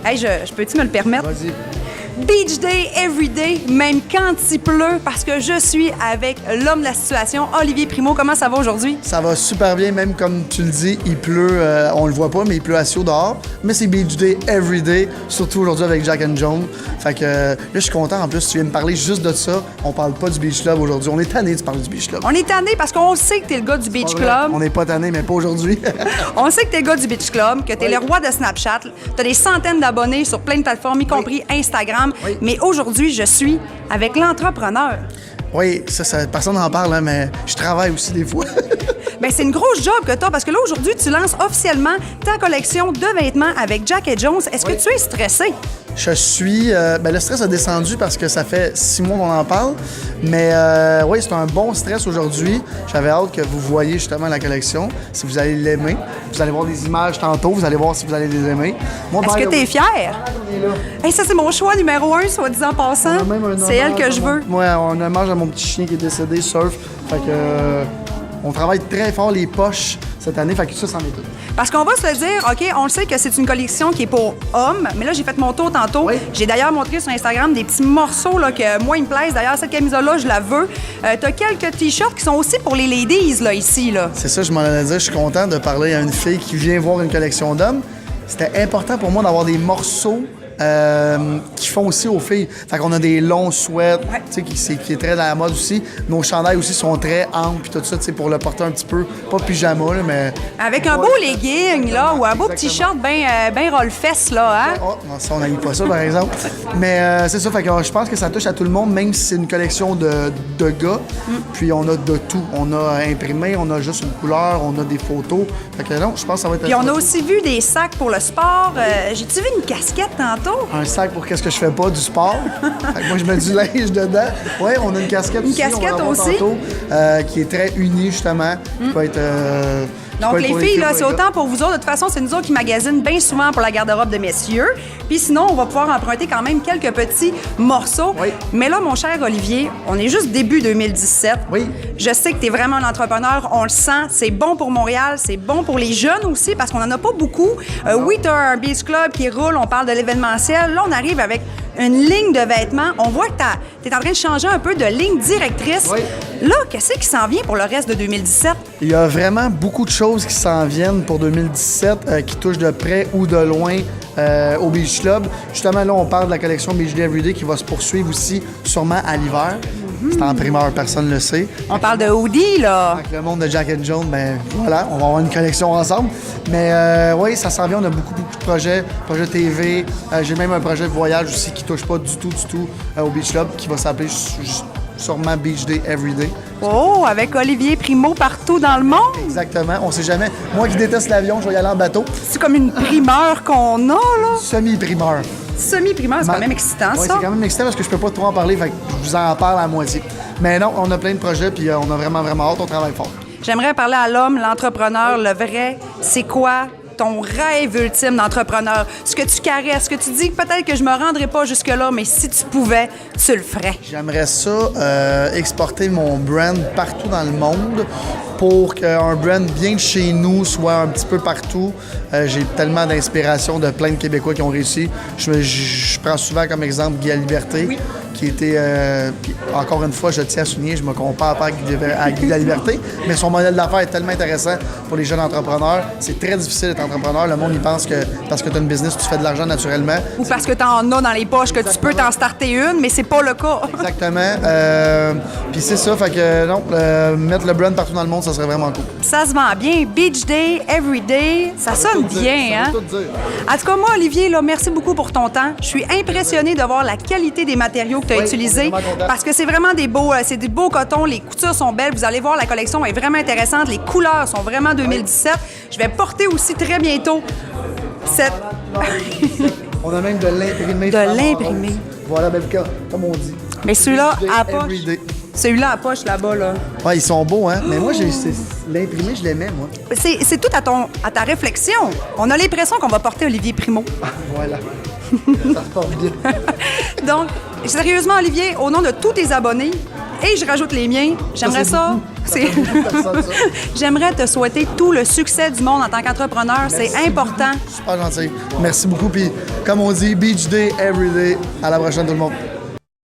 Hey, je peux-tu me le permettre? Vas-y. Beach Day, everyday, même quand il pleut, parce que je suis avec l'homme de la situation, Olivier Primo. Comment ça va aujourd'hui? Ça va super bien, même comme tu le dis, il pleut, on le voit pas, mais il pleut assez au dehors. Mais c'est Beach Day, everyday, surtout aujourd'hui avec Jack and Jones. Fait que là, je suis content. En plus, tu viens me parler juste de ça. On parle pas du Beach Club aujourd'hui. On est tanné de parler du Beach Club. On est tanné parce qu'on sait que t'es le gars du Beach Club. On n'est pas tanné, mais pas aujourd'hui. On sait que t'es le gars du Beach Club, que t'es le roi de Snapchat. T'as des centaines d'abonnés sur plein de plateformes, y compris Instagram. Oui. Mais aujourd'hui, je suis avec l'entrepreneur. Oui, ça, personne n'en parle, hein, mais je travaille aussi des fois. Bien, c'est une grosse job que tu as parce que là, aujourd'hui, tu lances officiellement ta collection de vêtements avec Jack & Jones. Est-ce que tu es stressé? Je suis... le stress a descendu parce que ça fait 6 mois qu'on en parle. Mais oui, c'est un bon stress aujourd'hui. J'avais hâte que vous voyiez justement la collection, si vous allez l'aimer. Vous allez voir des images tantôt, vous allez voir si vous allez les aimer. Est-ce que tu es fier? Hey, ça, c'est mon choix numéro 1, soit disant passant. C'est elle que je veux. Moi, on a un hommage à mon petit chien qui est décédé, Surf. Fait que... on travaille très fort les poches cette année, fait que ça, c'en est tout. Parce qu'on va se le dire, OK, on le sait que c'est une collection qui est pour hommes, mais là, j'ai fait mon tour tantôt. Oui. J'ai d'ailleurs montré sur Instagram des petits morceaux là, que moi, ils me plaisent. D'ailleurs, cette camisole-là, je la veux. T'as quelques T-shirts qui sont aussi pour les ladies, là, ici, là. C'est ça, je m'en allais dire. Je suis content de parler à une fille qui vient voir une collection d'hommes. C'était important pour moi d'avoir des morceaux qui font aussi aux filles. Fait qu'on a des longs sweats, tu sais, qui est très dans la mode aussi. Nos chandails aussi sont très amples puis tout ça, tu sais, pour le porter un petit peu, pas pyjama, là, mais... Avec un beau legging, là, ou un beau petit short bien roll-fesse, là, hein? Oh, non, ça, on n'a pas ça, par exemple. Mais c'est ça, fait que je pense que ça touche à tout le monde, même si c'est une collection de gars. Puis on a de tout. On a imprimé, on a juste une couleur, on a des photos. Fait que non, je pense que ça va être... Puis on a aussi vu des sacs pour le sport. J'ai-tu vu une casquette tantôt? Un sac pour qu'est-ce que je fais pas, du sport. Fait que moi, je mets du linge dedans. Oui, on a une casquette aussi. Une casquette on va aussi? tantôt, qui est très unie, justement. Qui peut être... Donc, les filles, là, c'est autant pour vous autres. De toute façon, c'est nous autres qui magasinent bien souvent pour la garde-robe de messieurs. Puis sinon, on va pouvoir emprunter quand même quelques petits morceaux. Oui. Mais là, mon cher Olivier, on est juste début 2017. Oui. Je sais que tu es vraiment un entrepreneur. On le sent. C'est bon pour Montréal. C'est bon pour les jeunes aussi parce qu'on n'en a pas beaucoup. Oui, tu as un Beach Club qui roule. On parle de l'événementiel. Là, on arrive avec une ligne de vêtements. On voit que tu es en train de changer un peu de ligne directrice. Oui. Là, qu'est-ce qui s'en vient pour le reste de 2017? Il y a vraiment beaucoup de choses qui s'en viennent pour 2017 qui touchent de près ou de loin au Beach Club. Justement, là, on parle de la collection Beach Day Everyday qui va se poursuivre aussi sûrement à l'hiver. C'est en primeur, personne ne le sait. On parle de hoodie, là. Avec le monde de Jack & Jones, ben voilà, on va avoir une collection ensemble. Mais oui, ça s'en vient, on a beaucoup de projets TV. J'ai même un projet de voyage aussi qui touche pas du tout au Beach Club, qui va s'appeler sûrement Beach Day Everyday. Oh, avec Olivier Primo partout dans le monde. Exactement, on sait jamais. Moi qui déteste l'avion, je vais y aller en bateau. C'est comme une primeur qu'on a, là. Semi-primeur. Semi-primeur, c'est quand même excitant, Oui, ça. c'est quand même excitant parce que je peux pas trop en parler, fait que je vous en parle à moitié. Mais non, on a plein de projets, puis on a vraiment hâte, on travaille fort. J'aimerais parler à l'homme, l'entrepreneur, le vrai. C'est quoi ton rêve ultime d'entrepreneur? Ce que tu caresses, ce que tu dis, peut-être que je me rendrais pas jusque-là, mais si tu pouvais, tu le ferais. J'aimerais ça, exporter mon brand partout dans le monde pour qu'un brand bien de chez nous soit un petit peu partout. J'ai tellement d'inspiration de plein de Québécois qui ont réussi. Je prends souvent comme exemple Guy Laliberté, qui était, puis encore une fois, je tiens à souligner, je me compare pas à Guy Laliberté, mais son modèle d'affaires est tellement intéressant pour les jeunes entrepreneurs. C'est très difficile d'être entrepreneur. Le monde, il pense que parce que tu as une business, tu fais de l'argent naturellement. Ou parce que tu en as dans les poches, que tu peux t'en starter une, mais c'est pas le cas. Exactement. Puis c'est ça, fait que non, mettre le brand partout dans le monde, ça serait vraiment cool. Ça se vend bien. Beach Day, Everyday, ça sonne bien, hein? Ça veut tout dire. En tout cas, moi, Olivier, là, merci beaucoup pour ton temps. Je suis impressionnée de voir la qualité des matériaux que tu as utilisés parce que c'est vraiment des beaux cotons. Les coutures sont belles. Vous allez voir, la collection est vraiment intéressante. Les couleurs sont vraiment 2017. Je vais porter aussi très bientôt cette... On a même de l'imprimé. De l'imprimé. Voilà, Belka, comme on dit. Mais celui-là, à poche. Everyday. Celui-là à poche, là-bas, là. Ouais, ils sont beaux, hein? Mais moi, l'imprimé, je l'aimais, moi. C'est tout à ta réflexion. On a l'impression qu'on va porter Olivier Primo. Voilà. Ça se porte bien. Donc, sérieusement, Olivier, au nom de tous tes abonnés, et je rajoute les miens. J'aimerais ça. J'aimerais te souhaiter tout le succès du monde en tant qu'entrepreneur. C'est important. Super gentil. Merci beaucoup. Puis, comme on dit, Beach Day, every day. À la prochaine, tout le monde.